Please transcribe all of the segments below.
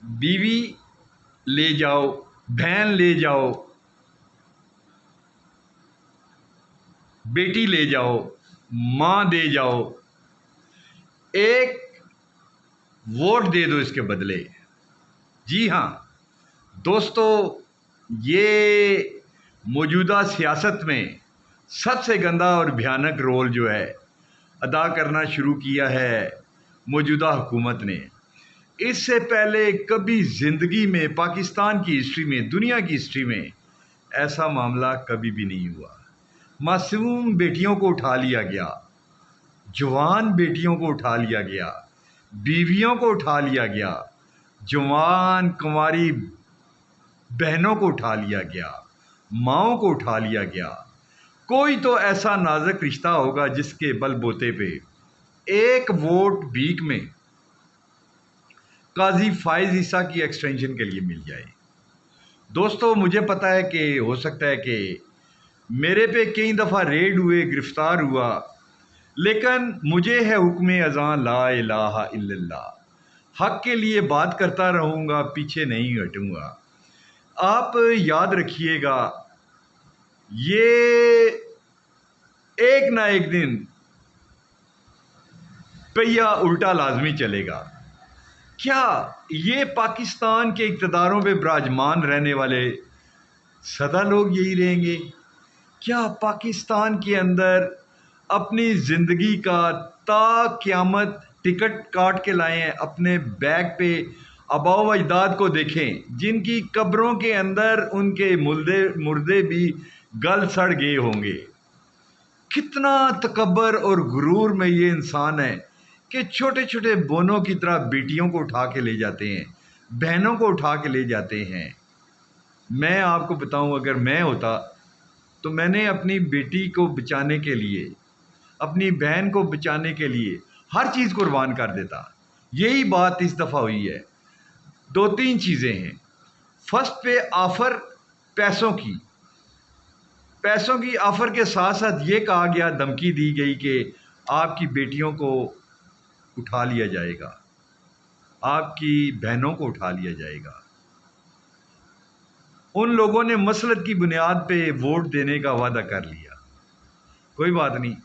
بیوی لے جاؤ، بہن لے جاؤ، بیٹی لے جاؤ، ماں دے جاؤ، ایک ووٹ دے دو اس کے بدلے۔ جی ہاں دوستو، یہ موجودہ سیاست میں سب سے گندا اور بھیانک رول جو ہے ادا کرنا شروع کیا ہے موجودہ حکومت نے۔ اس سے پہلے کبھی زندگی میں، پاکستان کی ہسٹری میں، دنیا کی ہسٹری میں ایسا معاملہ کبھی بھی نہیں ہوا۔ معصوم بیٹیوں کو اٹھا لیا گیا، جوان بیٹیوں کو اٹھا لیا گیا، بیویوں کو اٹھا لیا گیا، جوان کنواری بہنوں کو اٹھا لیا گیا، ماؤں کو اٹھا لیا گیا۔ کوئی تو ایسا نازک رشتہ ہوگا جس کے بل بوتے پہ ایک ووٹ بھیک میں قاضی فائز عیسیٰ کی ایکسٹینشن کے لیے مل جائے۔ دوستو مجھے پتہ ہے کہ ہو سکتا ہے کہ میرے پہ کئی دفعہ ریڈ ہوئے، گرفتار ہوا، لیکن مجھے ہے حکم اذاں لا الہ الا اللہ۔ حق کے لیے بات کرتا رہوں گا، پیچھے نہیں ہٹوں گا۔ آپ یاد رکھیے گا، یہ ایک نہ ایک دن پہیا الٹا لازمی چلے گا۔ کیا یہ پاکستان کے اقتداروں پہ براجمان رہنے والے سدا لوگ یہی رہیں گے؟ کیا پاکستان کے اندر اپنی زندگی کا تا قیامت ٹکٹ کاٹ کے لائے ہیں؟ اپنے بیگ پہ آباء و اجداد کو دیکھیں جن کی قبروں کے اندر ان کے مردے بھی گل سڑ گئے ہوں گے۔ کتنا تکبر اور غرور میں یہ انسان ہے کہ چھوٹے چھوٹے بونوں کی طرح بیٹیوں کو اٹھا کے لے جاتے ہیں، بہنوں کو اٹھا کے لے جاتے ہیں۔ میں آپ کو بتاؤں، اگر میں ہوتا تو میں نے اپنی بیٹی کو بچانے کے لیے، اپنی بہن کو بچانے کے لیے ہر چیز قربان کر دیتا۔ یہی بات اس دفعہ ہوئی ہے۔ دو تین چیزیں ہیں۔ فرسٹ پہ آفر پیسوں کی آفر کے ساتھ ساتھ یہ کہا گیا، دھمکی دی گئی کہ آپ کی بیٹیوں کو اٹھا لیا جائے گا، آپ کی بہنوں کو اٹھا لیا جائے گا۔ ان لوگوں نے مسلط کی بنیاد پہ ووٹ دینے کا وعدہ کر لیا۔ کوئی بات نہیں،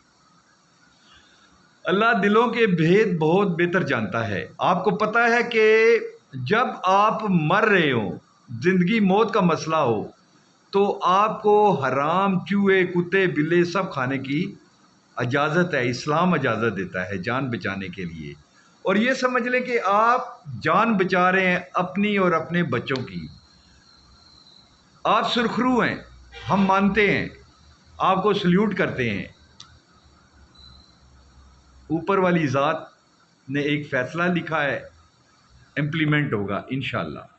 اللہ دلوں کے بھید بہت بہتر جانتا ہے۔ آپ کو پتہ ہے کہ جب آپ مر رہے ہوں، زندگی موت کا مسئلہ ہو، تو آپ کو حرام، چوہے، کتے، بلے سب کھانے کی اجازت ہے۔ اسلام اجازت دیتا ہے جان بچانے کے لیے۔ اور یہ سمجھ لیں کہ آپ جان بچا رہے ہیں اپنی اور اپنے بچوں کی۔ آپ سرخرو ہیں، ہم مانتے ہیں، آپ کو سلیوٹ کرتے ہیں۔ اوپر والی ذات نے ایک فیصلہ لکھا ہے، امپلیمنٹ ہوگا انشاءاللہ۔